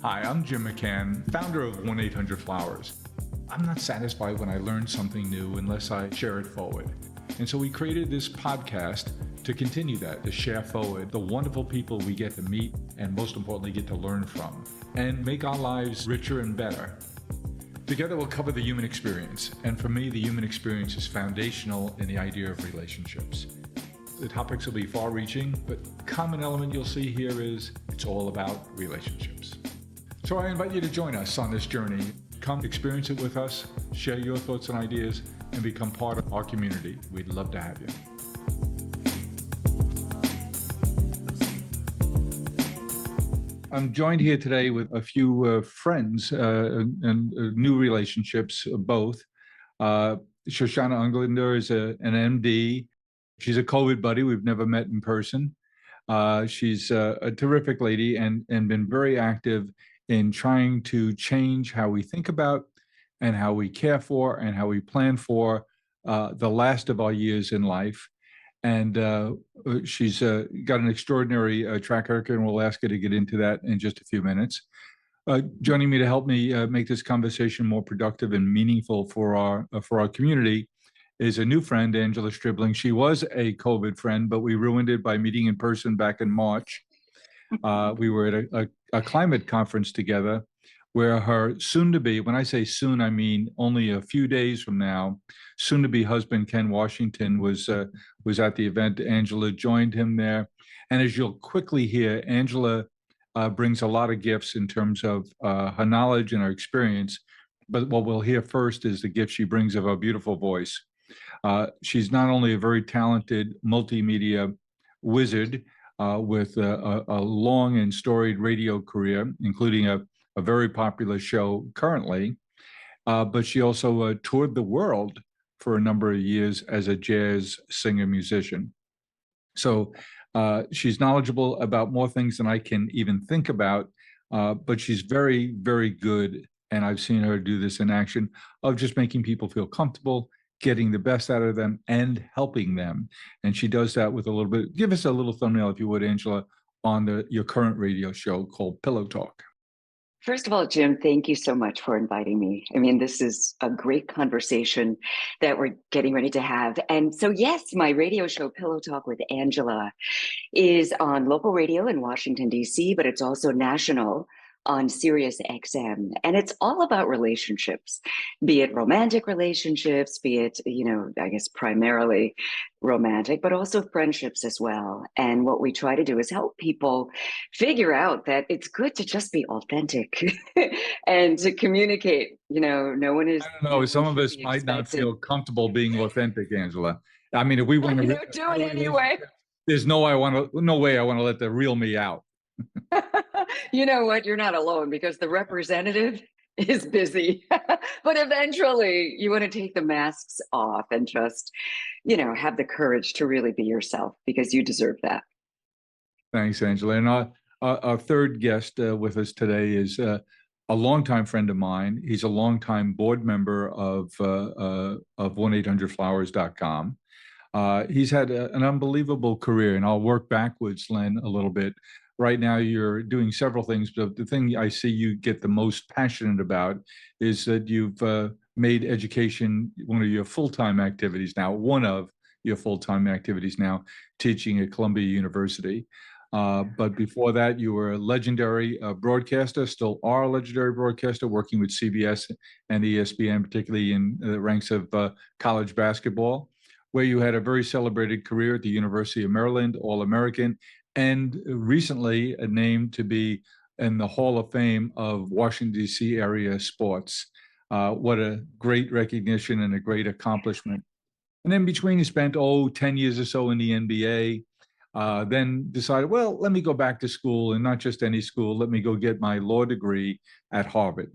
Hi, I'm Jim McCann, founder of 1-800-Flowers. I'm not satisfied when I learn something new unless I share it forward. And so we created this podcast to continue that, to share forward the wonderful people we get to meet and most importantly get to learn from and make our lives richer and better. Together we'll cover the human experience. And for me, the human experience is foundational in the idea of relationships. The topics will be far-reaching, but common element you'll see here is it's all about relationships. So I invite you to join us on this journey. Come experience it with us, share your thoughts and ideas, and become part of our community. We'd love to have you. I'm joined here today with a few friends and new relationships, both. Shoshana Unglander is an MD. She's a COVID buddy. We've never met in person. She's a terrific lady and been very active in trying to change how we think about and how we care for and how we plan for the last of our years in life. And she's got an extraordinary track record, and we'll ask her to get into that in just a few minutes. Joining me to help me make this conversation more productive and meaningful for our community is a new friend, Angela Stribling. She was a COVID friend, but we ruined it by meeting in person back in March. We were at a climate conference together where her soon-to-be, when I say soon, I mean only a few days from now, soon-to-be husband, Ken Washington, was at the event. Angela joined him there. And as you'll quickly hear, Angela brings a lot of gifts in terms of her knowledge and her experience. But what we'll hear first is the gift she brings of her beautiful voice. She's not only a very talented multimedia wizard with a long and storied radio career, including a very popular show currently, but she also toured the world for a number of years as a jazz singer-musician. So she's knowledgeable about more things than I can even think about, but she's very, very good, and I've seen her do this in action, of just making people feel comfortable, getting the best out of them, and helping them. And she does that with a little bit. Give us a little thumbnail, if you would, Angela, on your current radio show called Pillow Talk. First of all, Jim, thank you so much for inviting me. I mean, this is a great conversation that we're getting ready to have. And so, yes, my radio show, Pillow Talk with Angela, is on local radio in Washington, D.C., but it's also national on Sirius XM. And it's all about relationships, be it romantic relationships, be it, I guess primarily romantic, but also friendships as well. And what we try to do is help people figure out that it's good to just be authentic and to communicate. No one is. I don't know. Some of us might not feel comfortable being authentic, Angela. I mean, if we want to do it anyway. There's no way I want to let the real me out. You know what? You're not alone, because the representative is busy. But eventually you want to take the masks off and just, have the courage to really be yourself, because you deserve that. Thanks, Angela. And our third guest with us today is a longtime friend of mine. He's a longtime board member of 1-800-Flowers.com. He's had an unbelievable career, and I'll work backwards, Len, a little bit. Right now, you're doing several things, but the thing I see you get the most passionate about is that you've made education one of your full-time activities now, teaching at Columbia University. But before that, you were a legendary broadcaster, still are a legendary broadcaster, working with CBS and ESPN, particularly in the ranks of college basketball, where you had a very celebrated career at the University of Maryland, All-American, and recently named to be in the Hall of Fame of Washington, D.C. area sports. What a great recognition and a great accomplishment. And in between, you spent, 10 years or so in the NBA, then decided, well, let me go back to school, and not just any school. Let me go get my law degree at Harvard.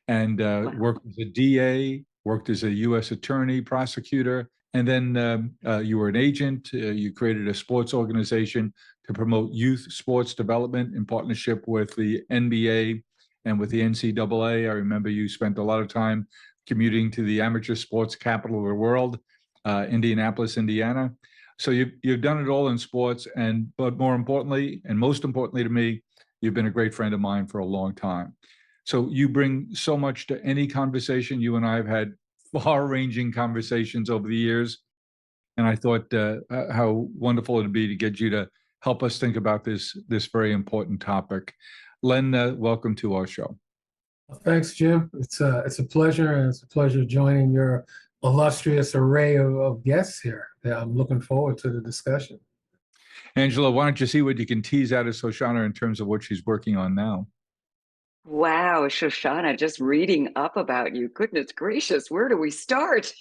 And worked as a DA, worked as a U.S. attorney, prosecutor, and then you were an agent. You created a sports organization to promote youth sports development in partnership with the NBA and with the NCAA. I remember you spent a lot of time commuting to the amateur sports capital of the world, Indianapolis, Indiana. So you've done it all in sports, but more importantly, and most importantly to me, You've been a great friend of mine for a long time. So you bring so much to any conversation. You and I have had far-ranging conversations over the years, and I thought how wonderful it'd be to get you to help us think about this very important topic. Len, welcome to our show. Thanks, Jim. It's a pleasure, and it's a pleasure joining your illustrious array of guests here. Yeah, I'm looking forward to the discussion. Angela, why don't you see what you can tease out of Shoshana in terms of what she's working on now? Wow, Shoshana, just reading up about you. Goodness gracious, where do we start?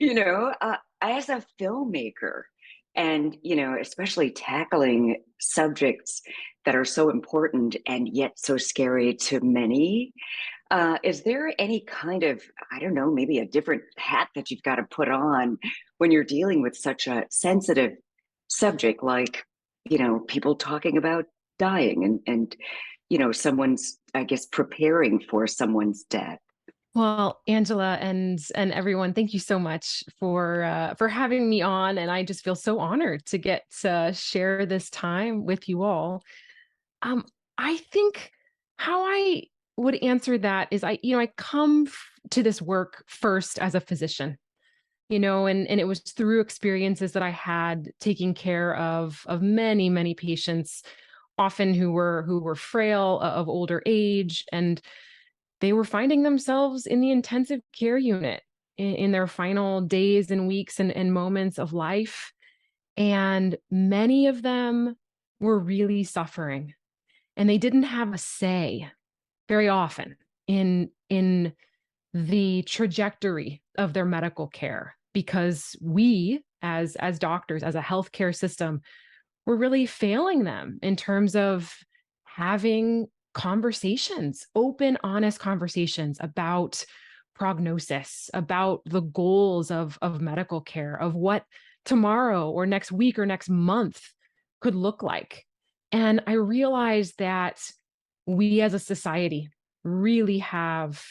As a filmmaker and, especially tackling subjects that are so important and yet so scary to many, is there any kind of, I don't know, maybe a different hat that you've got to put on when you're dealing with such a sensitive subject like, people talking about dying and someone's, I guess, preparing for someone's death? Well, Angela and everyone, thank you so much for having me on, and I just feel so honored to get to share this time with you all. I think how I would answer that is I come to this work first as a physician, and it was through experiences that I had taking care of many, many patients, often who were frail, of older age, and they were finding themselves in the intensive care unit in their final days and weeks and moments of life. And many of them were really suffering, and they didn't have a say very often in the trajectory of their medical care, because we as doctors, as a healthcare system, were really failing them in terms of having conversations, open, honest conversations about prognosis, about the goals of medical care, of what tomorrow or next week or next month could look like. And I realized that we as a society really have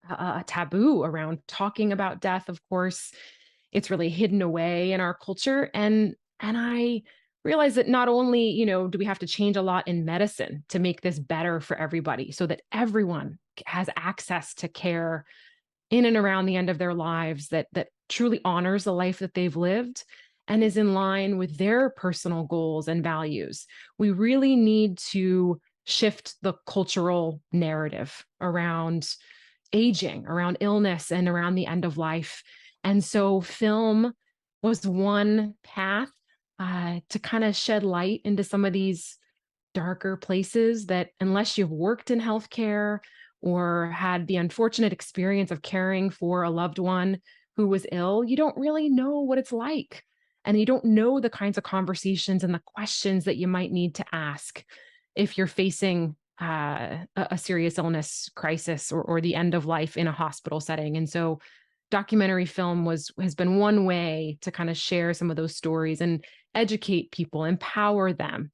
a taboo around talking about death. Of course, it's really hidden away in our culture. And I realized that not only, do we have to change a lot in medicine to make this better for everybody so that everyone has access to care in and around the end of their lives that truly honors the life that they've lived and is in line with their personal goals and values. We really need to shift the cultural narrative around aging, around illness, and around the end of life. And so film was one path to kind of shed light into some of these darker places that, unless you've worked in healthcare or had the unfortunate experience of caring for a loved one who was ill, you don't really know what it's like. And you don't know the kinds of conversations and the questions that you might need to ask if you're facing a serious illness crisis or the end of life in a hospital setting. And so documentary film has been one way to kind of share some of those stories and educate people, empower them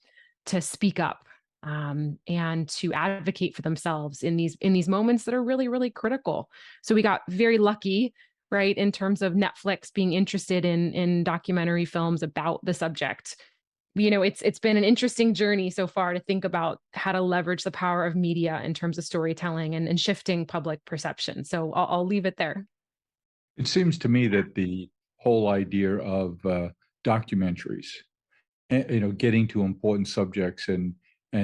to speak up, and to advocate for themselves in these moments that are really, really critical. So we got very lucky, right, in terms of Netflix being interested in documentary films about the subject. It's been an interesting journey so far to think about how to leverage the power of media in terms of storytelling and shifting public perception. So I'll leave it there. It seems to me that the whole idea of documentaries, getting to important subjects and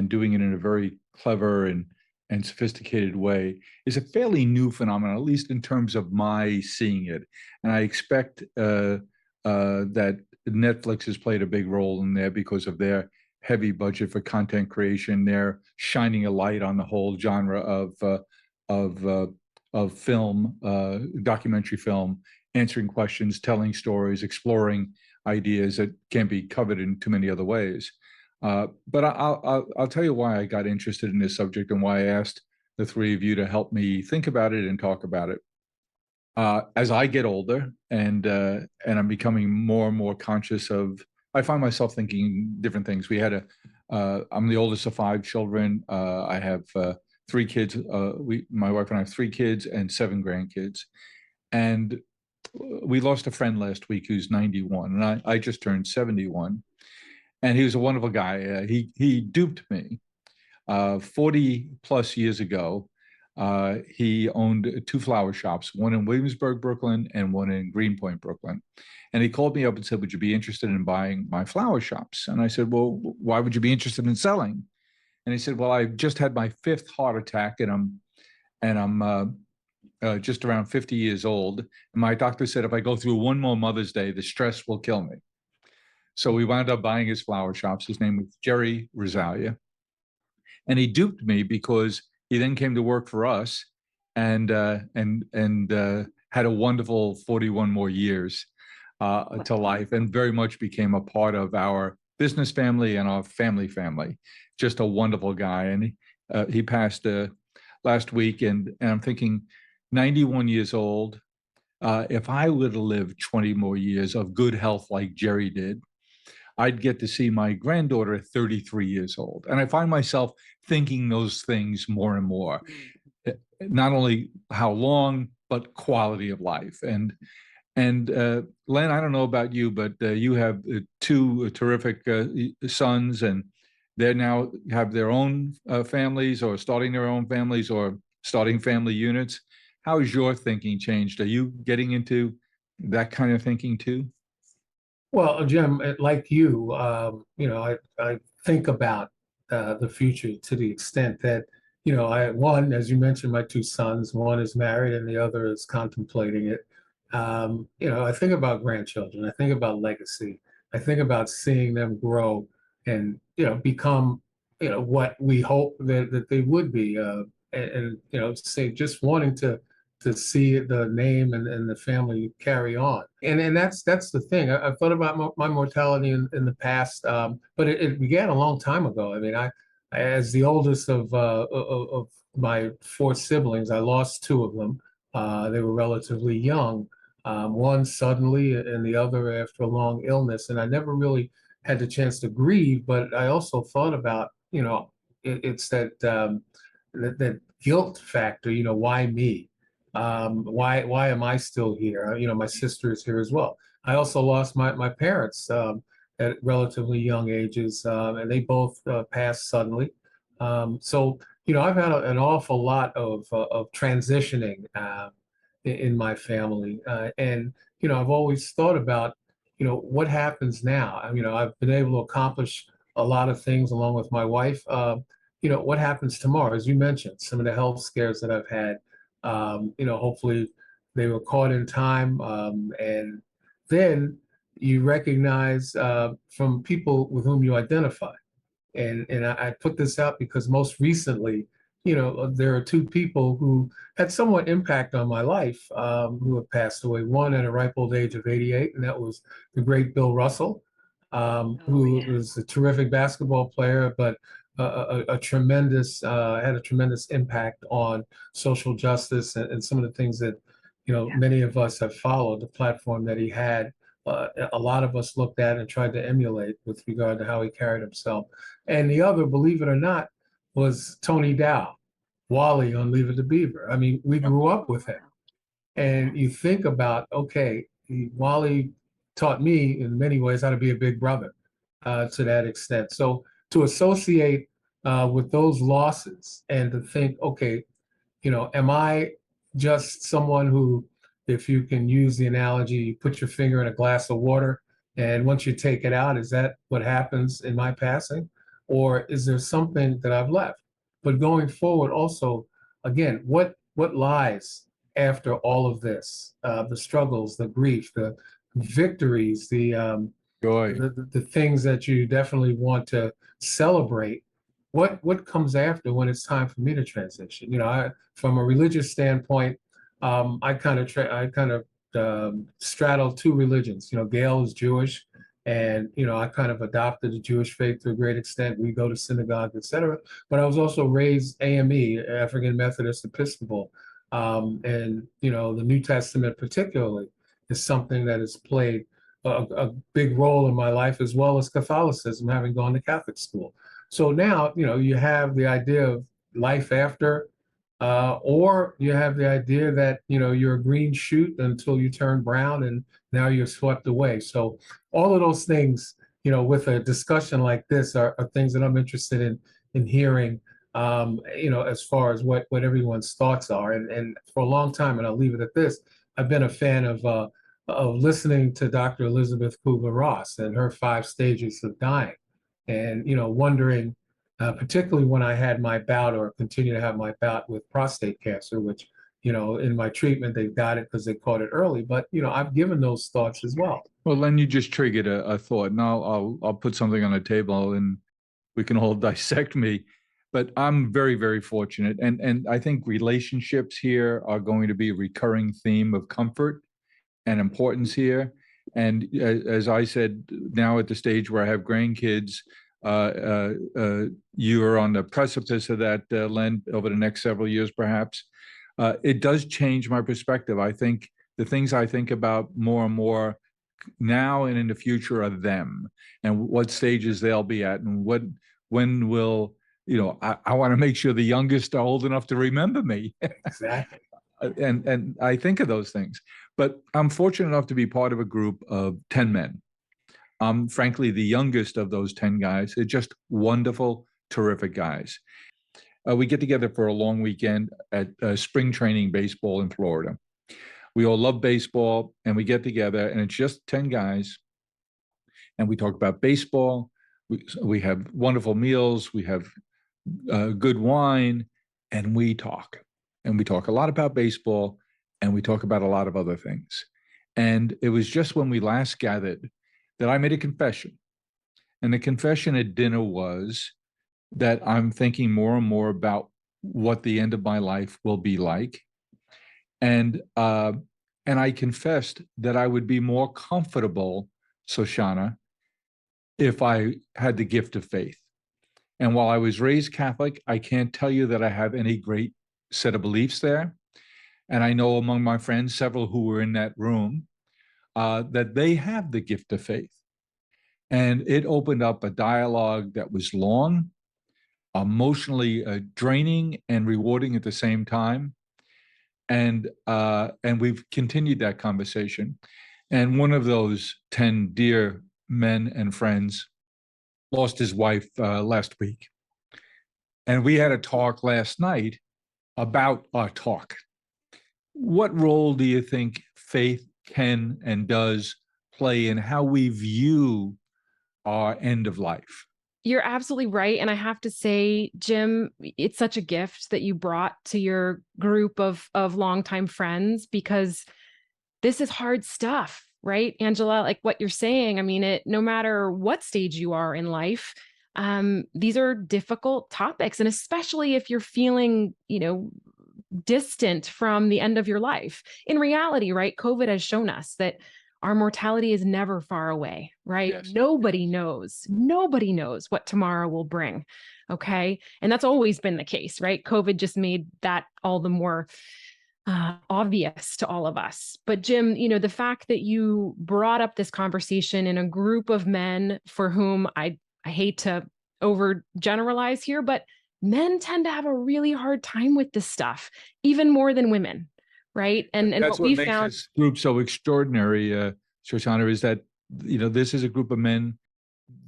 doing it in a very clever and sophisticated way is a fairly new phenomenon, at least in terms of my seeing it. And I expect that Netflix has played a big role in there because of their heavy budget for content creation. They're shining a light on the whole genre of film, documentary film, answering questions, telling stories, exploring ideas that can't be covered in too many other ways. But I'll tell you why I got interested in this subject and why I asked the three of you to help me think about it and talk about it. As I get older and I'm becoming more and more conscious of, I find myself thinking different things. I'm the oldest of 5 children. I have 3 kids. My wife and I have 3 kids and 7 grandkids. And we lost a friend last week who's 91, and I just turned 71. and he was a wonderful guy. He duped me 40 plus years ago. He owned two flower shops, one in Williamsburg, Brooklyn, and one in Greenpoint, Brooklyn. And he called me up and said, "Would you be interested in buying my flower shops?" And I said, "Well, why would you be interested in selling?" And he said, "Well, I just had my fifth heart attack, and I'm just around 50 years old. And my doctor said if I go through one more Mother's Day, the stress will kill me." So we wound up buying his flower shops. His name was Jerry Rosalia. And he duped me because he then came to work for us and had a wonderful 41 more years to life, and very much became a part of our business family and our family. Just a wonderful guy. And he passed last week, and I'm thinking, 91 years old, if I were to live 20 more years of good health like Jerry did, I'd get to see my granddaughter at 33 years old. And I find myself thinking those things more and more, not only how long, but quality of life. And Len, I don't know about you, but you have two terrific sons, and they now have their own families, or starting their own families, or starting family units. How has your thinking changed? Are you getting into that kind of thinking too? Well, Jim, like you, I think about the future to the extent that, one, as you mentioned, my two sons, one is married and the other is contemplating it. I think about grandchildren. I think about legacy. I think about seeing them grow and, become, what we hope that they would be. Say just wanting to see the name and the family carry on. And that's the thing. I've thought about my mortality in the past, but it began a long time ago. I mean, as the oldest of my four siblings, I lost two of them. They were relatively young. One suddenly, and the other after a long illness. And I never really had the chance to grieve, but I also thought about, it's that guilt factor. Why me? Why am I still here? My sister is here as well. I also lost my parents at relatively young ages, and they both passed suddenly. So I've had an awful lot of transitioning in my family, and I've always thought about what happens now. I've been able to accomplish a lot of things along with my wife. What happens tomorrow? As you mentioned, some of the health scares that I've had. Hopefully they were caught in time. And then you recognize from people with whom you identify. And I put this out because most recently, there are two people who had somewhat impact on my life who have passed away. One at a ripe old age of 88, and that was the great Bill Russell, who was a terrific basketball player, but a tremendous had a tremendous impact on social justice and some of the things that many of us have followed. The platform that he had, a lot of us looked at and tried to emulate with regard to how he carried himself. And the other, believe it or not, was Tony Dow, Wally on Leave It to Beaver. I mean, we grew up with him, and you think about, okay, Wally taught me in many ways how to be a big brother to that extent. So to associate with those losses and to think, okay, am I just someone who, if you can use the analogy, you put your finger in a glass of water, and once you take it out, is that what happens in my passing? Or is there something that I've left? But going forward also, again, what lies after all of this? The struggles, the grief, the victories, Joy. the things that you definitely want to celebrate. What comes after when it's time for me to transition? From a religious standpoint, I kind of straddle two religions. Gail is Jewish, and I kind of adopted the Jewish faith to a great extent. We go to synagogue, etc. But I was also raised AME, African Methodist Episcopal, and the New Testament particularly is something that has played a big role in my life, as well as Catholicism, having gone to Catholic school. So now, you have the idea of life after, or you have the idea that, you're a green shoot until you turn brown and now you're swept away. So all of those things, with a discussion like this are things that I'm interested in hearing, as far as what everyone's thoughts are. And for a long time, and I'll leave it at this, I've been a fan of listening to Dr. Elizabeth Kubler-Ross and her 5 stages of dying, and wondering, particularly when I had my bout or continue to have my bout with prostate cancer, which in my treatment they got it because they caught it early, but I've given those thoughts as well. Well, Len, you just triggered a thought. Now I'll put something on the table and we can all dissect me. But I'm very, very fortunate. And I think relationships here are going to be a recurring theme of comfort and importance here. And as I said, now at the stage where I have grandkids, you are on the precipice of that, Len, over the next several years, perhaps. It does change my perspective. I think the things I think about more and more now and in the future are them and what stages they'll be at and when will, I want to make sure the youngest are old enough to remember me. Exactly. And I think of those things. But I'm fortunate enough to be part of a group of 10 men. I'm frankly the youngest of those 10 guys. They're just wonderful, terrific guys. We get together for a long weekend at spring training baseball in Florida. We all love baseball, and we get together, and it's just 10 guys, and we talk about baseball. We have wonderful meals. We have good wine, and we talk. And we talk a lot about baseball, and we talk about a lot of other things. And it was just when we last gathered that I made a confession. And the confession at dinner was that I'm thinking more and more about what the end of my life will be like. And I confessed that I would be more comfortable, Shoshana, if I had the gift of faith. And while I was raised Catholic, I can't tell you that I have any great set of beliefs there. And I know among my friends, several who were in that room, that they have the gift of faith. And it opened up a dialogue that was long, emotionally draining and rewarding at the same time. And we've continued that conversation. And one of those 10 dear men and friends lost his wife last week. And we had a talk last night about our talk. What role do you think faith can and does play in how we view our end of life? You're absolutely right. And I have to say, Jim, it's such a gift that you brought to your group of longtime friends, because this is hard stuff, right? Angela, like what you're saying, I mean, no matter what stage you are in life, these are difficult topics. And especially if you're feeling, distant from the end of your life. In reality, right? COVID has shown us that our mortality is never far away, right? Yes. Nobody knows what tomorrow will bring. Okay. And that's always been the case, right? COVID just made that all the more obvious to all of us. But Jim, the fact that you brought up this conversation in a group of men for whom I hate to overgeneralize here, but men tend to have a really hard time with this stuff, even more than women. Right. And that's what we makes found this group so extraordinary, Shoshana, is that, this is a group of men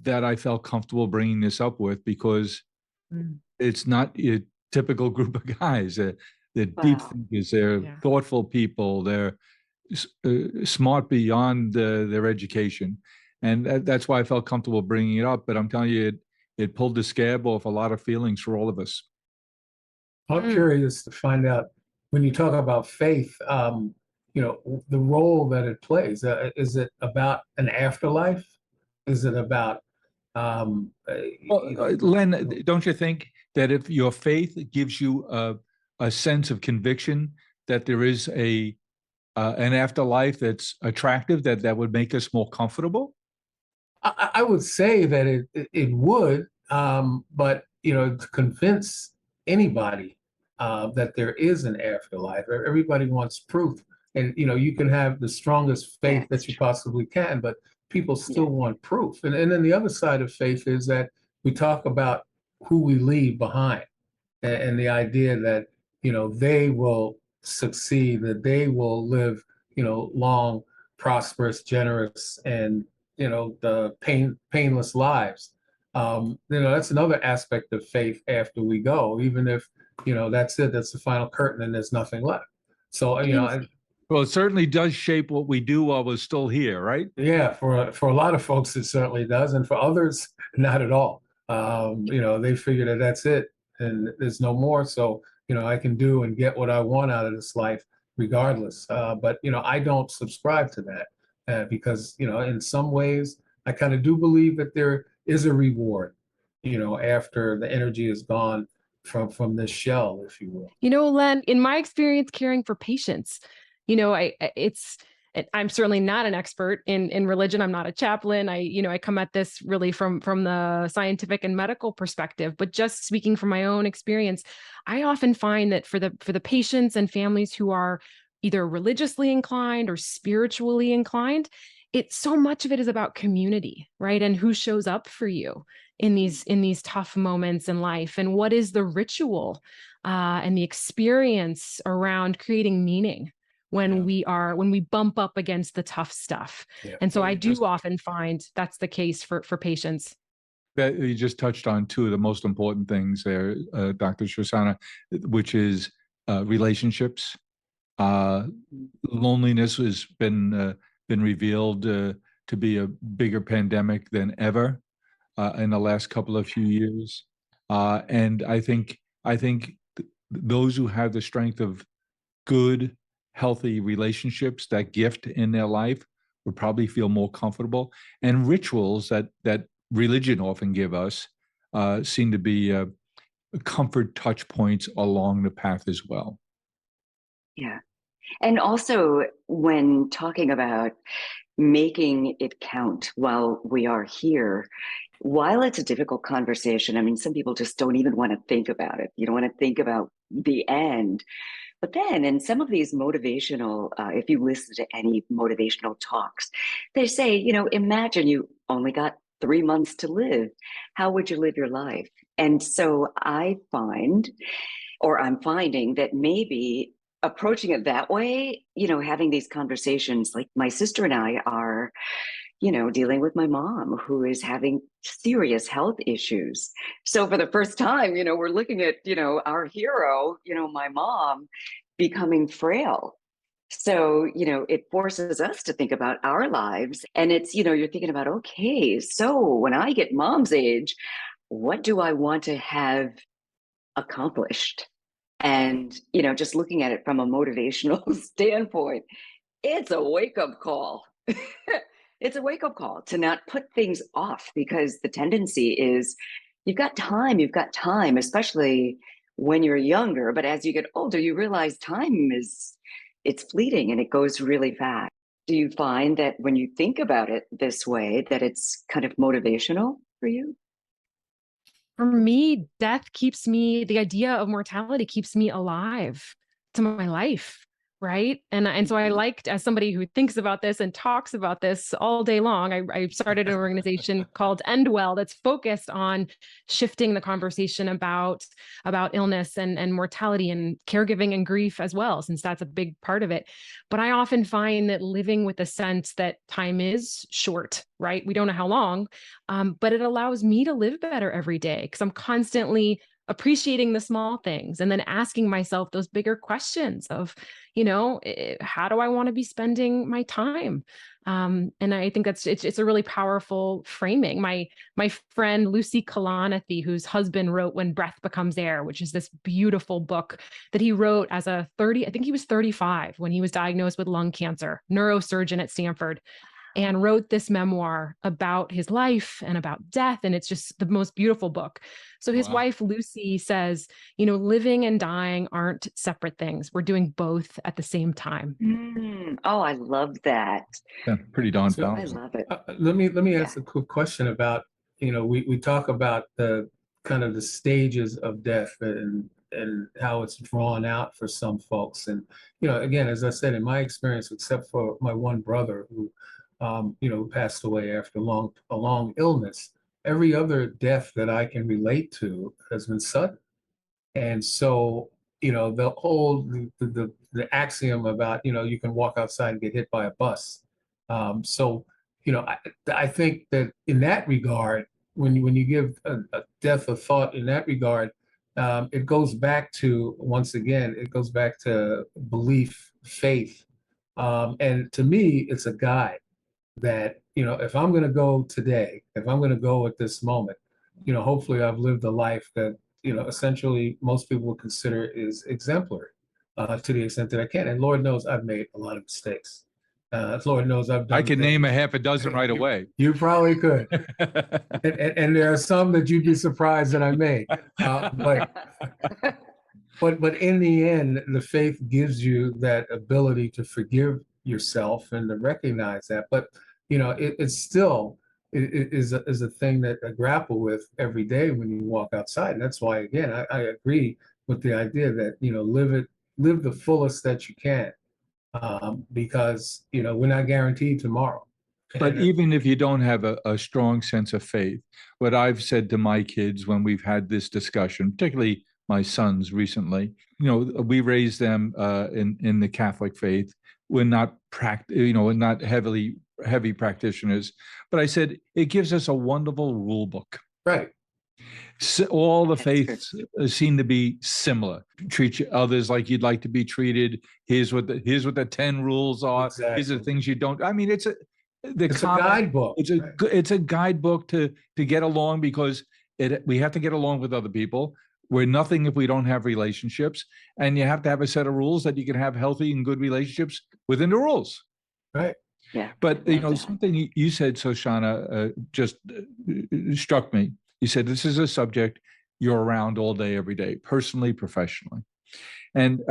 that I felt comfortable bringing this up with, because it's not a typical group of guys. They're deep thinkers, they're thoughtful people, they're smart beyond their education. And that's why I felt comfortable bringing it up. But I'm telling you, it pulled the scab off a lot of feelings for all of us. I'm curious to find out, when you talk about faith, the role that it plays. Is it about an afterlife? Is it about Len, don't you think that if your faith gives you a sense of conviction that there is an afterlife that's attractive, that would make us more comfortable? I would say that it would, but to convince anybody that there is an afterlife, everybody wants proof, and you can have the strongest faith that you possibly can, but people still want proof. And then the other side of faith is that we talk about who we leave behind, and the idea that they will succeed, that they will live long, prosperous, generous, and the painless lives. That's another aspect of faith after we go, even if, that's it, that's the final curtain and there's nothing left. So, well, it certainly does shape what we do while we're still here, right? yeah, for a lot of folks, it certainly does. And for others, not at all. They figure that that's it and there's no more. So, I can do and get what I want out of this life regardless. But, I don't subscribe to that because, in some ways, I kind of do believe that there is a reward, after the energy is gone from this shell, if you will. Len, in my experience caring for patients, I'm certainly not an expert in religion. I'm not a chaplain. I come at this really from the scientific and medical perspective, but just speaking from my own experience, I often find that for the patients and families who are either religiously inclined or spiritually inclined, so much of it is about community, right? And who shows up for you in these tough moments in life, and what is the ritual and the experience around creating meaning when we bump up against the tough stuff. Yeah. And so I do often find that's the case for patients. That you just touched on two of the most important things there, Dr. Shoshana, which is relationships. Loneliness has been revealed to be a bigger pandemic than ever in the last couple of few years, and I think those who have the strength of good, healthy relationships, that gift in their life, would probably feel more comfortable. And rituals that religion often give us seem to be comfort touch points along the path as well. Yeah. And also, when talking about making it count while we are here, while it's a difficult conversation, I mean, some people just don't even want to think about it. You don't want to think about the end. But then in some of these motivational, if you listen to any motivational talks, they say, imagine you only got 3 months to live. How would you live your life? And so I'm finding that maybe approaching it that way, having these conversations, like my sister and I are, dealing with my mom who is having serious health issues. So for the first time, we're looking at, our hero, my mom, becoming frail. So, it forces us to think about our lives. And it's, you're thinking about, okay, so when I get mom's age, what do I want to have accomplished? And, just looking at it from a motivational standpoint, it's a wake-up call. It's a wake-up call to not put things off, because the tendency is you've got time, especially when you're younger. But as you get older, you realize it's fleeting and it goes really fast. Do you find that when you think about it this way, that it's kind of motivational for you? For me, the idea of mortality keeps me alive to my life, right? And so I liked, as somebody who thinks about this and talks about this all day long, I started an organization called Endwell that's focused on shifting the conversation about illness and mortality and caregiving and grief as well, since that's a big part of it. But I often find that living with the sense that time is short, right? We don't know how long, but it allows me to live better every day because I'm constantly appreciating the small things and then asking myself those bigger questions of, how do I want to be spending my time? And I think it's a really powerful framing. My friend Lucy Kalanithi, whose husband wrote When Breath Becomes Air, which is this beautiful book that he wrote as I think he was 35 when he was diagnosed with lung cancer, neurosurgeon at Stanford, and wrote this memoir about his life and about death. And it's just the most beautiful book. So his wife, Lucy, says, living and dying aren't separate things. We're doing both at the same time. Oh, I love that. Yeah, pretty darn powerful. I love it. Let me ask a quick question about, we talk about the kind of the stages of death and how it's drawn out for some folks. And, again, as I said, in my experience, except for my one brother who passed away after a long illness, every other death that I can relate to has been sudden. And so, the whole, the axiom about, you can walk outside and get hit by a bus. So, I think that in that regard, when you give a depth of thought in that regard, it goes back to, once again, it goes back to belief, faith. And to me, it's a guide that, if I'm going to go today, if I'm going to go at this moment, hopefully I've lived a life that, essentially most people would consider is exemplary, to the extent that I can. And Lord knows I've made a lot of mistakes. Lord knows I've done I can things. name a half a dozen right away. You probably could. And there are some that you'd be surprised that I made. But in the end, the faith gives you that ability to forgive yourself and to recognize that. But it's still is a thing that I grapple with every day when you walk outside. And that's why, again, I agree with the idea that live the fullest that you can, because we're not guaranteed tomorrow. But even if you don't have a strong sense of faith, what I've said to my kids when we've had this discussion, particularly my sons recently, we raised them in the Catholic faith. We're not we're not heavy practitioners, but I said it gives us a wonderful rule book. Right. So all the faiths seem to be similar. Treat others like you'd like to be treated. Here's what the 10 rules are. Exactly. Here's the things you don't. I mean, it's a guidebook. It's a guidebook to get along, because we have to get along with other people. We're nothing if we don't have relationships, and you have to have a set of rules that you can have healthy and good relationships within the rules. Right. Yeah. But something you said, Shoshana, just struck me. You said this is a subject you're around all day, every day, personally, professionally, and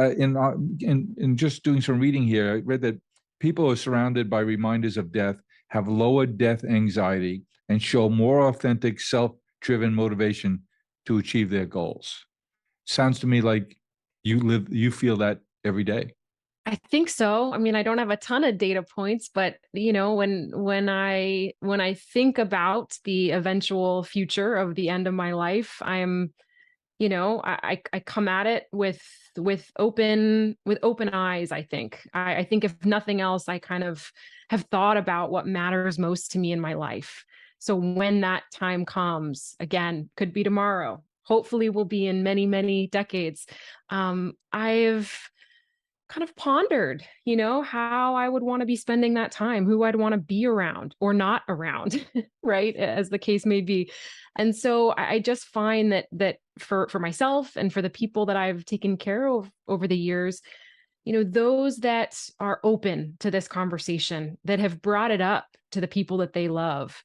in just doing some reading here, I read that people who are surrounded by reminders of death have lower death anxiety and show more authentic, self-driven motivation to achieve their goals. Sounds to me like you feel that every day. I think so. I mean, I don't have a ton of data points, but when I think about the eventual future of the end of my life, I'm, I come at it with open eyes. I think if nothing else, I kind of have thought about what matters most to me in my life. So when that time comes, again, could be tomorrow, hopefully will be in many, many decades. I've kind of pondered, how I would want to be spending that time, who I'd want to be around or not around, right? As the case may be. And so I just find that for myself and for the people that I've taken care of over the years, those that are open to this conversation, that have brought it up to the people that they love,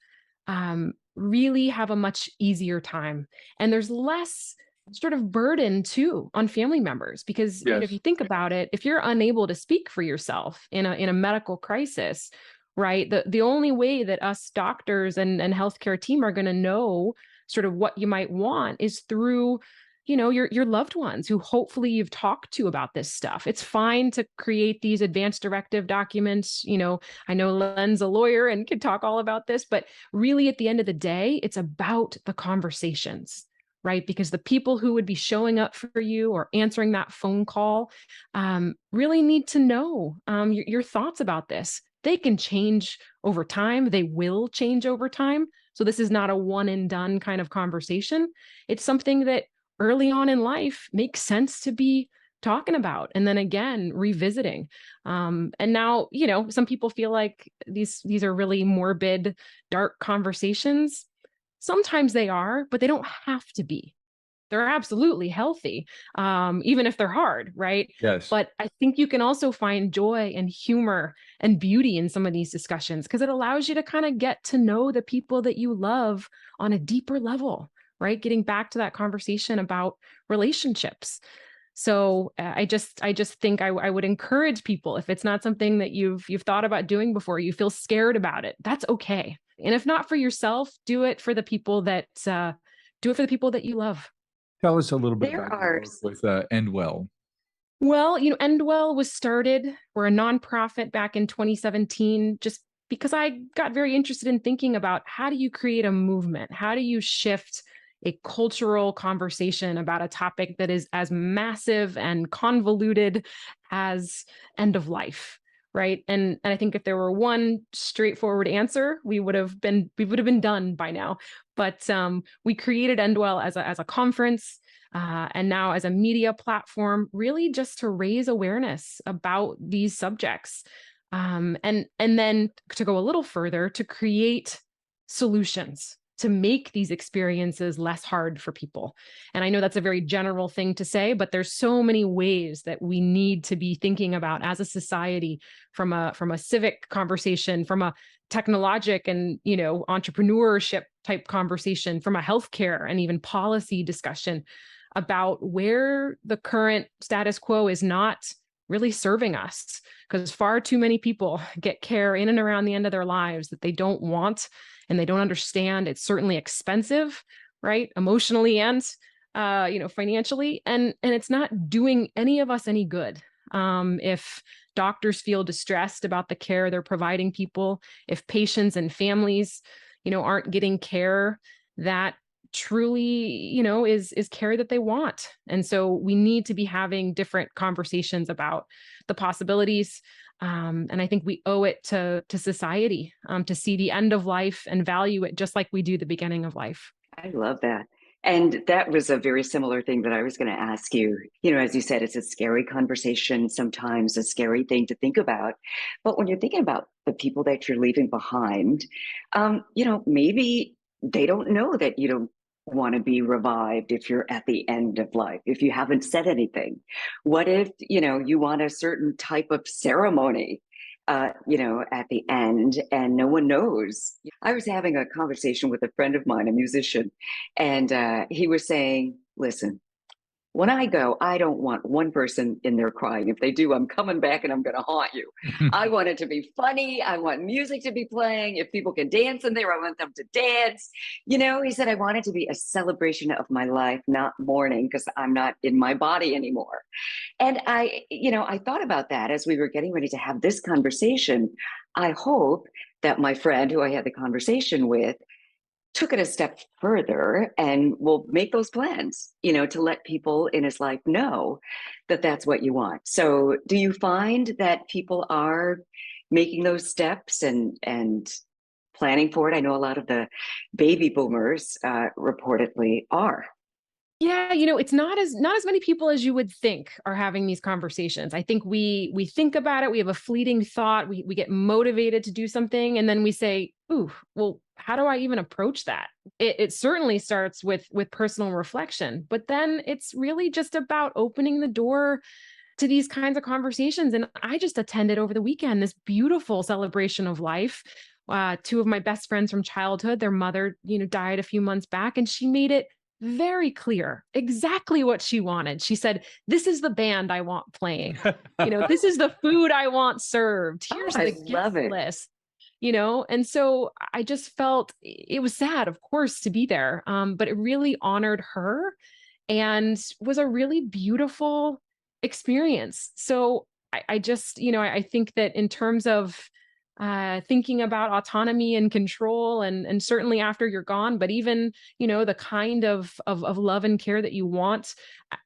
really have a much easier time. And there's less sort of burden too on family members, because if you think about it, if you're unable to speak for yourself in a medical crisis, right, the only way that us doctors and healthcare team are going to know sort of what you might want is through your loved ones who hopefully you've talked to about this stuff. It's fine to create these advanced directive documents. I know Len's a lawyer and can talk all about this, but really at the end of the day, it's about the conversations, right? Because the people who would be showing up for you or answering that phone call really need to know your thoughts about this. They can change over time. They will change over time. So this is not a one and done kind of conversation. It's something that early on in life makes sense to be talking about, and then again revisiting. And now, some people feel like these are really morbid, dark conversations. Sometimes they are, but they don't have to be. They're absolutely healthy, even if they're hard, right? Yes. But I think you can also find joy and humor and beauty in some of these discussions, because it allows you to kind of get to know the people that you love on a deeper level, right? Getting back to that conversation about relationships. So I just think I would encourage people, if it's not something that you've thought about doing before, you feel scared about it, that's okay. And if not for yourself, do it for the people that you love. Tell us a little bit There about are your work with Endwell. Well, Endwell was started, we're a nonprofit back in 2017, just because I got very interested in thinking about how do you create a movement? How do you shift a cultural conversation about a topic that is as massive and convoluted as end of life, right? And I think if there were one straightforward answer, we would have been done by now. But we created Endwell as a conference, and now as a media platform, really just to raise awareness about these subjects, and then to go a little further, to create solutions to make these experiences less hard for people. And I know that's a very general thing to say, but there's so many ways that we need to be thinking about as a society, from a civic conversation, from a technologic and, entrepreneurship type conversation, from a healthcare and even policy discussion, about where the current status quo is not really serving us, because far too many people get care in and around the end of their lives that they don't want and they don't understand. It's certainly expensive, right? Emotionally and financially, and it's not doing any of us any good. If doctors feel distressed about the care they're providing people, if patients and families, aren't getting care that truly, is care that they want. And so we need to be having different conversations about the possibilities. And I think we owe it to society to see the end of life and value it just like we do the beginning of life. I love that. And that was a very similar thing that I was going to ask you. As you said, it's a scary conversation, sometimes a scary thing to think about. But when you're thinking about the people that you're leaving behind, maybe they don't know that you don't want to be revived if you're at the end of life, if you haven't said anything. What if, you want a certain type of ceremony, at the end, and no one knows. I was having a conversation with a friend of mine, a musician, and he was saying, listen, when I go, I don't want one person in there crying. If they do, I'm coming back and I'm going to haunt you. I want it to be funny. I want music to be playing. If people can dance in there, I want them to dance. He said, I want it to be a celebration of my life, not mourning, because I'm not in my body anymore. And I thought about that as we were getting ready to have this conversation. I hope that my friend who I had the conversation with took it a step further and will make those plans, to let people in his life know that that's what you want. So do you find that people are making those steps and planning for it? I know a lot of the baby boomers reportedly are. Yeah, it's not as many people as you would think are having these conversations. I think we think about it, we have a fleeting thought, we get motivated to do something, and then we say, ooh, well, how do I even approach that? It certainly starts with personal reflection, but then it's really just about opening the door to these kinds of conversations. And I just attended over the weekend this beautiful celebration of life. Two of my best friends from childhood, their mother, died a few months back, and she made it very clear exactly what she wanted. She said, this is the band I want playing. This is the food I want served. Here's the gift list. And so I just felt it was sad, of course, to be there. But it really honored her and was a really beautiful experience. So I just, I think that in terms of thinking about autonomy and control, and certainly after you're gone, but even, the kind of love and care that you want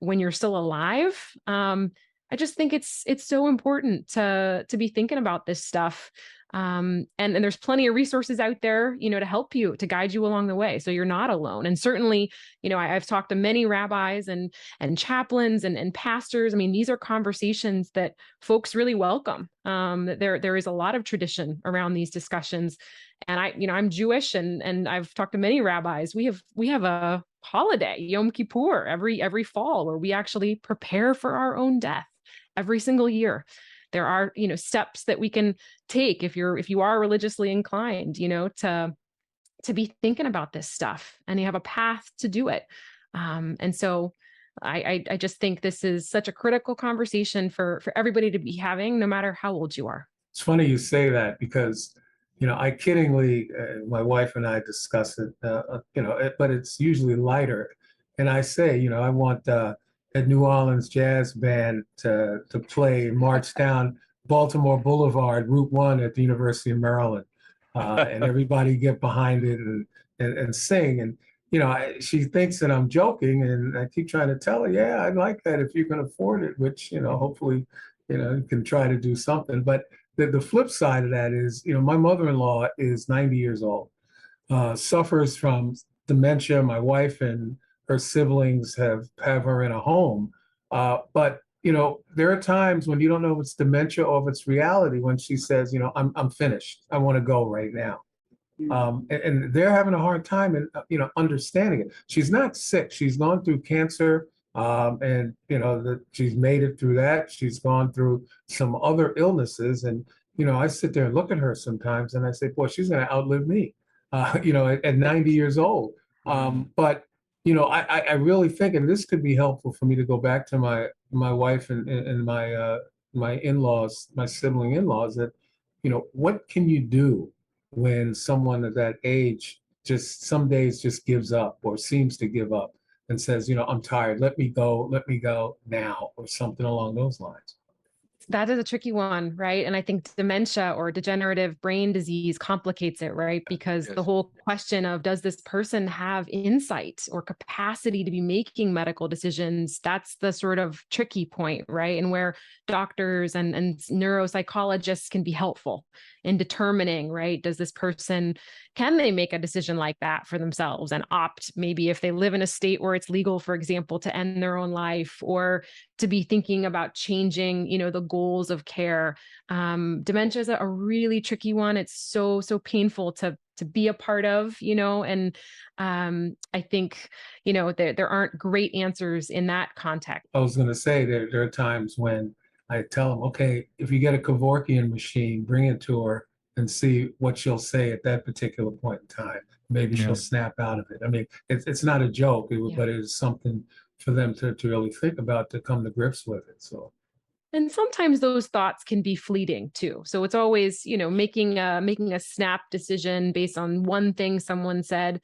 when you're still alive. I just think it's so important to be thinking about this stuff. And there's plenty of resources out there, to help you, to guide you along the way. So you're not alone. And certainly, I've talked to many rabbis and chaplains and pastors. I mean, these are conversations that folks really welcome. There is a lot of tradition around these discussions. And I'm Jewish, and I've talked to many rabbis. We have a holiday, Yom Kippur, every fall, where we actually prepare for our own death every single year. There are, steps that we can take if you are religiously inclined, to be thinking about this stuff, and you have a path to do it. And so I just think this is such a critical conversation for everybody to be having, no matter how old you are. It's funny you say that, because, I kiddingly, my wife and I discuss it, but it's usually lighter. And I say, I want a New Orleans jazz band to play, march down Baltimore Boulevard, Route 1 at the University of Maryland, and everybody get behind it and sing. And, she thinks that I'm joking, and I keep trying to tell her, yeah, I'd like that if you can afford it, which, hopefully, you can try to do something. But the flip side of that is, my mother-in-law is 90 years old, suffers from dementia. My wife and her siblings have her in a home. But there are times when you don't know if it's dementia or if it's reality, when she says, I'm finished. I want to go right now. And they're having a hard time in, understanding it. She's not sick. She's gone through cancer, and she's made it through that. She's gone through some other illnesses, and I sit there and look at her sometimes, and I say, "Boy, she's going to outlive me." At 90 years old. But I really think, and this could be helpful for me to go back to my wife and my in-laws, my sibling in-laws, that what can you do when someone at that age just some days just gives up or seems to give up and says, I'm tired, let me go now, or something along those lines. That is a tricky one, right? And I think dementia or degenerative brain disease complicates it, right? Because the whole question of, does this person have insight or capacity to be making medical decisions? That's the sort of tricky point, right? And where doctors and neuropsychologists can be helpful in determining, right? Does this person, can they make a decision like that for themselves and opt, maybe if they live in a state where it's legal, for example, to end their own life, or to be thinking about changing, the goals of care. Dementia is a really tricky one. It's so painful to be a part of, and I think, there aren't great answers in that context. I was going to say there are times when I tell them, okay, if you get a Kevorkian machine, bring it to her and see what she'll say at that particular point in time. Maybe she'll snap out of it. I mean, it's not a joke, but it is something for them to really think about, to come to grips with it. So. And sometimes those thoughts can be fleeting too. So it's always, making a snap decision based on one thing someone said.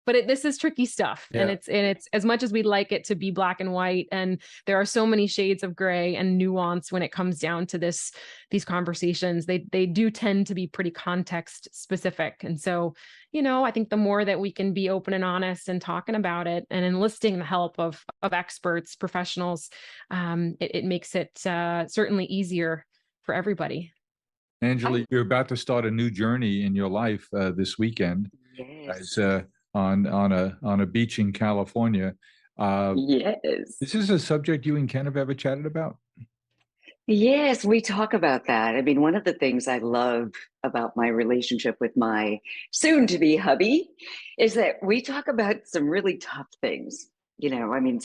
But this is tricky stuff. And it's as much as we'd like it to be black and white, and there are so many shades of gray and nuance when it comes down to these conversations. They do tend to be pretty context specific. And so, I think the more that we can be open and honest and talking about it and enlisting the help of experts, professionals, it makes it certainly easier for everybody. Angela, you're about to start a new journey in your life this weekend. Yes. As on a beach in California. Yes. This is a subject you and Ken have ever chatted about? Yes, we talk about that. I mean, one of the things I love about my relationship with my soon-to-be hubby is that we talk about some really tough things. I mean,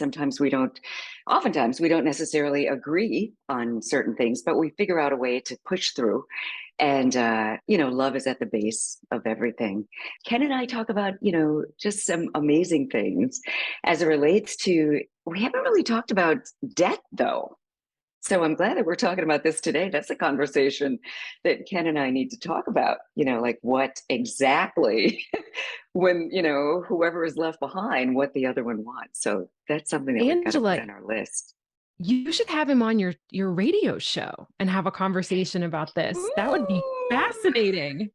oftentimes we don't necessarily agree on certain things, but we figure out a way to push through. And, love is at the base of everything. Ken and I talk about, just some amazing things as it relates to, we haven't really talked about death though. So I'm glad that we're talking about this today. That's a conversation that Ken and I need to talk about, like what exactly when, whoever is left behind, what the other one wants. So that's something that we've got to put on our list. You should have him on your radio show and have a conversation about this. Ooh. That would be fascinating.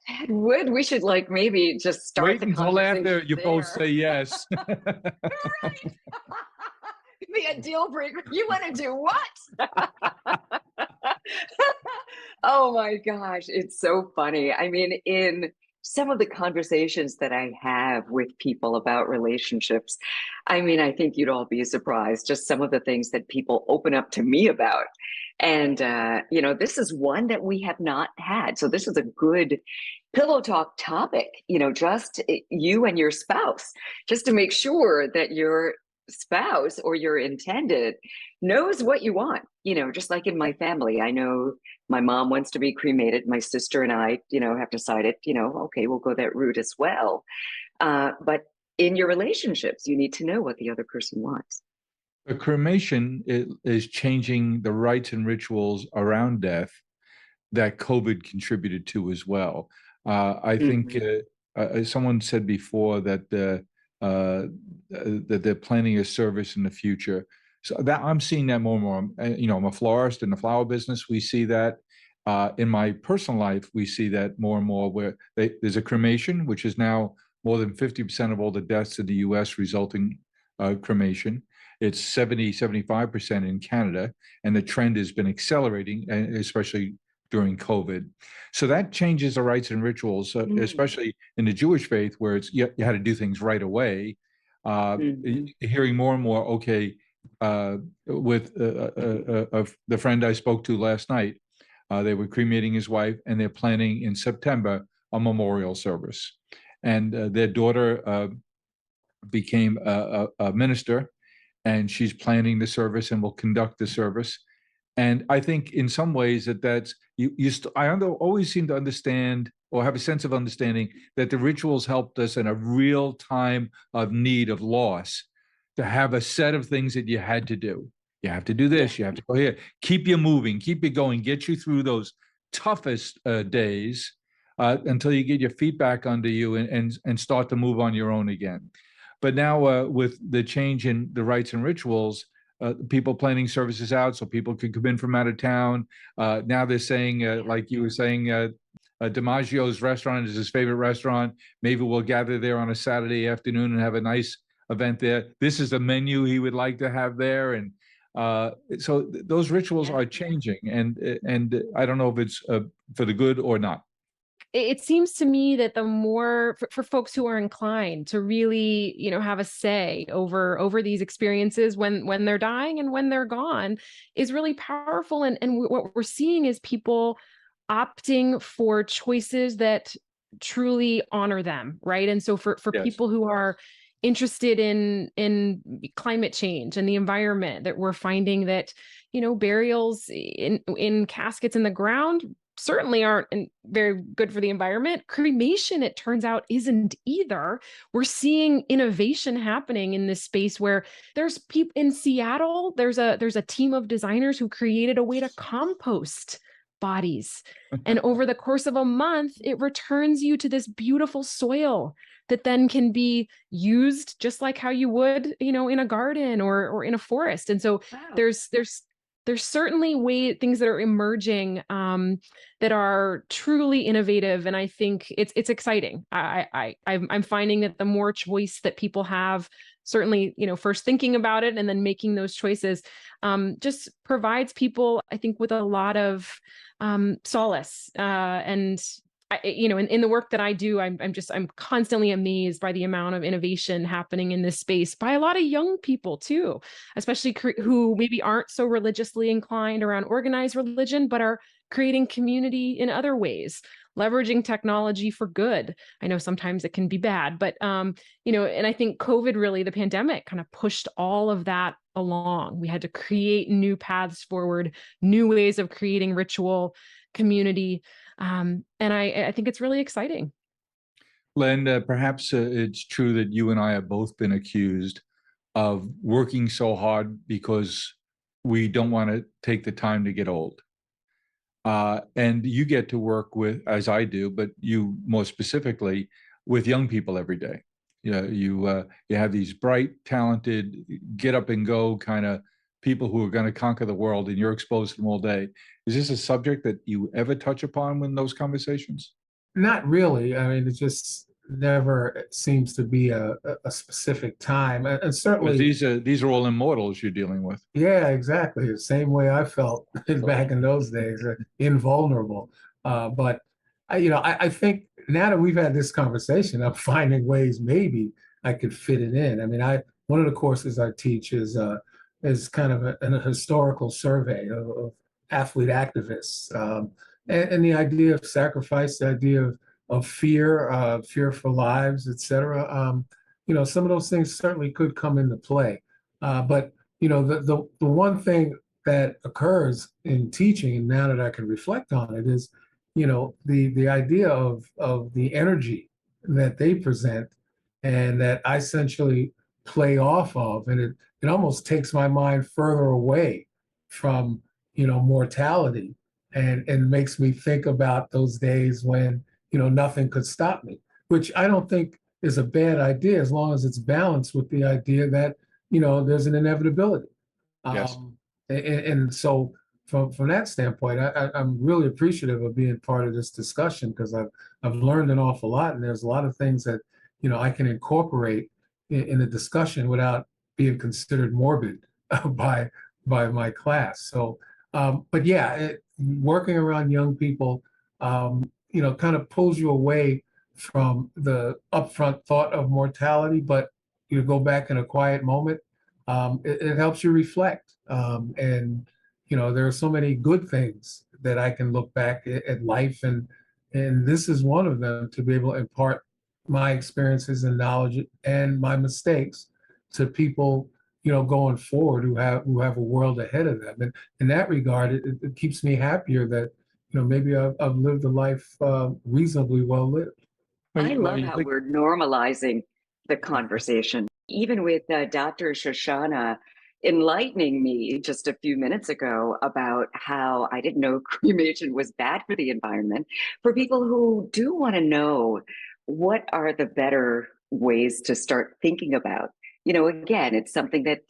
That would. We should maybe just start. Wait until after you both say yes. Right. Be a deal breaker. You want to do what? Oh my gosh, it's so funny. I mean, in some of the conversations that I have with people about relationships, I mean, I think you'd all be surprised just some of the things that people open up to me about. And, this is one that we have not had. So this is a good pillow talk topic, just you and your spouse, just to make sure that your spouse or your intended knows what you want. Just like in my family, I know my mom wants to be cremated. My sister and I, have decided, okay, we'll go that route as well. But in your relationships, you need to know what the other person wants. The cremation is changing the rites and rituals around death that COVID contributed to as well. I think someone said before that that they're planning a service in the future. So that I'm seeing that more and more. I'm a florist in the flower business. We see that. In my personal life, we see that more and more where there's a cremation, which is now more than 50% of all the deaths in the U.S. resulting cremation. It's 75% in Canada, and the trend has been accelerating, especially during COVID. So that changes the rites and rituals, especially in the Jewish faith, where it's you had to do things right away. Hearing more and more, okay, with the friend I spoke to last night, they were cremating his wife, and they're planning in September a memorial service. And their daughter became a minister, and she's planning the service and will conduct the service. And I think in some ways that's I always seem to understand or have a sense of understanding that the rituals helped us in a real time of need, of loss, to have a set of things that you had to do. You have to do this, you have to go here, keep you moving, keep you going, get you through those toughest days until you get your feet back under you and start to move on your own again. But now with the change in the rites and rituals, people planning services out so people could come in from out of town. Now they're saying, like you were saying, DiMaggio's restaurant is his favorite restaurant. Maybe we'll gather there on a Saturday afternoon and have a nice event there. This is the menu he would like to have there. And so those rituals are changing. And I don't know if it's for the good or not. It seems to me that the more for folks who are inclined to really, have a say over these experiences when they're dying and when they're gone is really powerful. And what we're seeing is people opting for choices that truly honor them, right? And so for people who are interested in climate change and the environment, that we're finding that, burials in caskets in the ground certainly aren't very good for the environment. Cremation, it turns out, isn't either. We're seeing innovation happening in this space where there's people in Seattle. There's a team of designers who created a way to compost bodies. And over the course of a month, it returns you to this beautiful soil that then can be used just like how you would, in a garden or in a forest. And so there's certainly things that are emerging that are truly innovative, and I think it's exciting. I'm finding that the more choice that people have, certainly, first thinking about it and then making those choices, just provides people, I think, with a lot of solace. And in the work that I do, I'm constantly amazed by the amount of innovation happening in this space by a lot of young people too, especially who maybe aren't so religiously inclined around organized religion, but are creating community in other ways, leveraging technology for good. I know sometimes it can be bad, but and I think COVID, really, the pandemic, kind of pushed all of that along. We had to create new paths forward, new ways of creating ritual, community. And I think it's really exciting. Len, perhaps it's true that you and I have both been accused of working so hard because we don't want to take the time to get old. And you get to work with, as I do, but you more specifically, with young people every day. You have these bright, talented, get up and go kind of people who are going to conquer the world, and you're exposed to them all day. Is this a subject that you ever touch upon in those conversations? Not really. I mean, it just never seems to be a specific time. And certainly, but these are all immortals you're dealing with. Yeah, exactly. The same way I felt back in those days, invulnerable. But I think now that we've had this conversation, I'm finding ways maybe I could fit it in. I mean, one of the courses I teach is kind of a historical survey of athlete activists, and the idea of sacrifice, the idea of fear, fear for lives, et cetera. Some of those things certainly could come into play. But the one thing that occurs in teaching, and now that I can reflect on it, is the idea of the energy that they present and that I essentially play off of, and it almost takes my mind further away from mortality and makes me think about those days when nothing could stop me, which I don't think is a bad idea as long as it's balanced with the idea that there's an inevitability. Yes. And so from that standpoint, I'm really appreciative of being part of this discussion, because I've learned an awful lot, and there's a lot of things that I can incorporate in the discussion without being considered morbid by my class. So, but yeah, working around young people, kind of pulls you away from the upfront thought of mortality, but you go back in a quiet moment. It helps you reflect, and there are so many good things that I can look back at life, and this is one of them, to be able to impart my experiences and knowledge and my mistakes to people, going forward, who have a world ahead of them. And in that regard, it keeps me happier that, maybe I've lived a life reasonably well lived. I love Well, how we're normalizing the conversation, even with Dr. Shoshana enlightening me just a few minutes ago about how I didn't know cremation was bad for the environment. For people who do want to know what are the better ways to start thinking about, again, it's something that,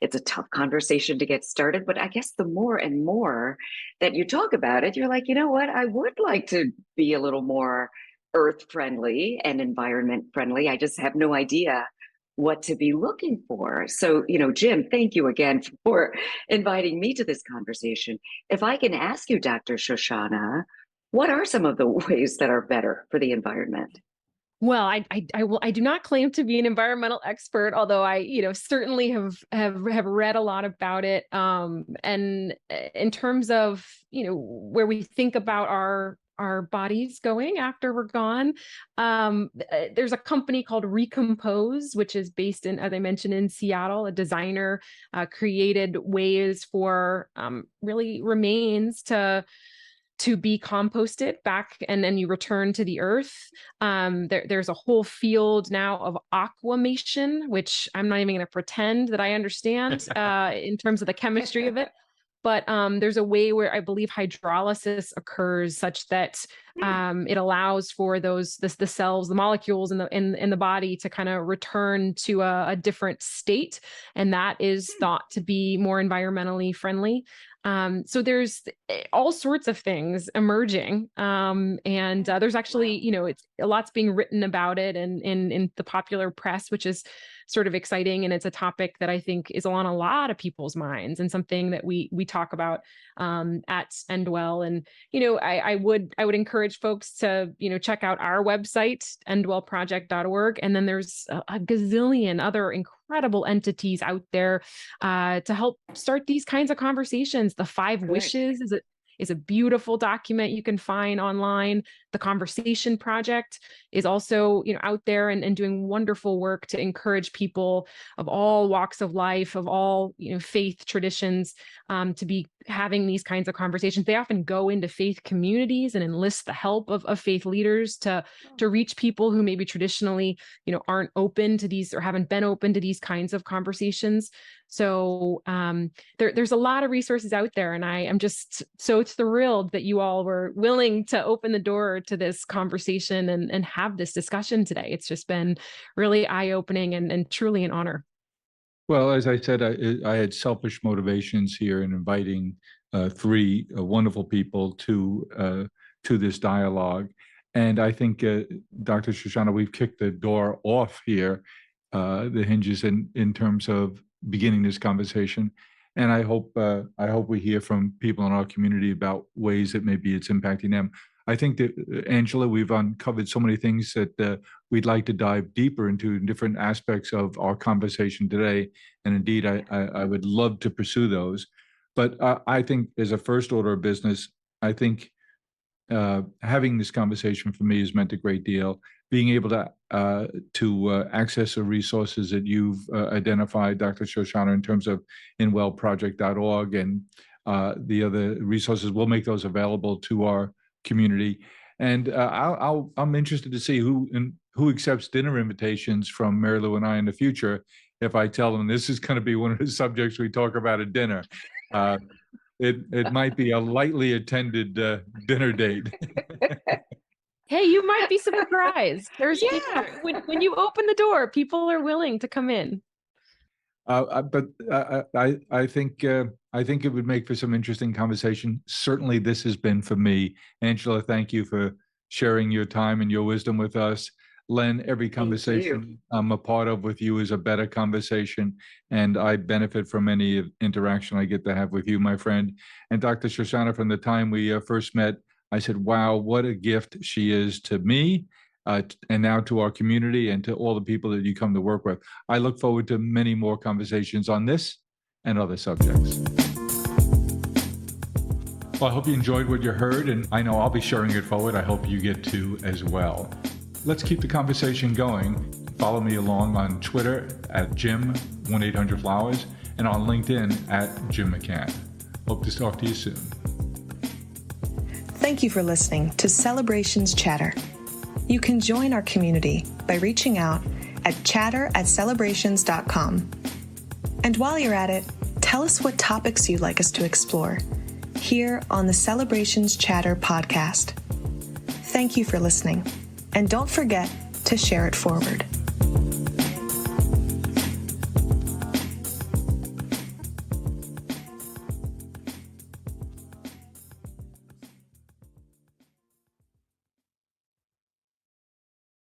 it's a tough conversation to get started, but I guess the more and more that you talk about it, you're like, you know what, I would like to be a little more earth friendly and environment friendly. I just have no idea what to be looking for. So, Jim, thank you again for inviting me to this conversation. If I can ask you, Dr. Shoshana, what are some of the ways that are better for the environment? Well, I do not claim to be an environmental expert, although I, certainly have read a lot about it. And in terms of, where we think about our bodies going after we're gone, there's a company called Recompose, which is based in, as I mentioned, in Seattle. A designer created ways for really remains to be composted back, and then you return to the earth. There's a whole field now of aquamation, which I'm not even going to pretend that I understand in terms of the chemistry of it. But there's a way where I believe hydrolysis occurs such that it allows for the cells, the molecules in the body to kind of return to a different state, and that is thought to be more environmentally friendly. So there's all sorts of things emerging, and there's actually, it's a lot's being written about it and in the popular press, which is sort of exciting, and it's a topic that I think is on a lot of people's minds and something that we talk about at Endwell. And I would encourage folks to check out our website, endwellproject.org, and then there's a gazillion other incredible entities out there to help start these kinds of conversations. The 5 Wishes is a beautiful document you can find online. The Conversation Project is also, out there and doing wonderful work to encourage people of all walks of life, of all, faith traditions, to be having these kinds of conversations. They often go into faith communities and enlist the help of faith leaders to reach people who maybe traditionally, aren't open to these or haven't been open to these kinds of conversations. So there's a lot of resources out there, and I am just so thrilled that you all were willing to open the door to this conversation and have this discussion today. It's just been really eye-opening and truly an honor. Well, as I said, I had selfish motivations here in inviting 3 wonderful people to this dialogue, and I think, Dr. Shoshana, we've kicked the door off here, the hinges in terms of beginning this conversation, and I hope we hear from people in our community about ways that maybe it's impacting them. I think that, Angela, we've uncovered so many things that we'd like to dive deeper into different aspects of our conversation today. And indeed, I would love to pursue those. But I think as a first order of business, I think having this conversation for me has meant a great deal. Being able to access the resources that you've identified, Dr. Shoshana, in terms of inwellproject.org and the other resources, we'll make those available to our community. And I'm interested to see who accepts dinner invitations from Mary Lou and I in the future if I tell them this is going to be one of the subjects we talk about at dinner. It might be a lightly attended dinner date. Hey, you might be surprised. There's when you open the door, people are willing to come in. But I think it would make for some interesting conversation. Certainly, this has been for me. Angela, thank you for sharing your time and your wisdom with us. Len, every conversation I'm a part of with you is a better conversation, and I benefit from any interaction I get to have with you, my friend. And Dr. Shoshana, from the time we first met, I said, wow, what a gift she is to me, and now to our community and to all the people that you come to work with. I look forward to many more conversations on this and other subjects. Well, I hope you enjoyed what you heard, and I know I'll be sharing it forward. I hope you get to as well. Let's keep the conversation going. Follow me along on Twitter at Jim1800Flowers and on LinkedIn at Jim McCann. Hope to talk to you soon. Thank you for listening to Celebrations Chatter. You can join our community by reaching out at chatter@celebrations.com. And while you're at it, tell us what topics you'd like us to explore here on the Celebrations Chatter podcast. Thank you for listening. And don't forget to share it forward.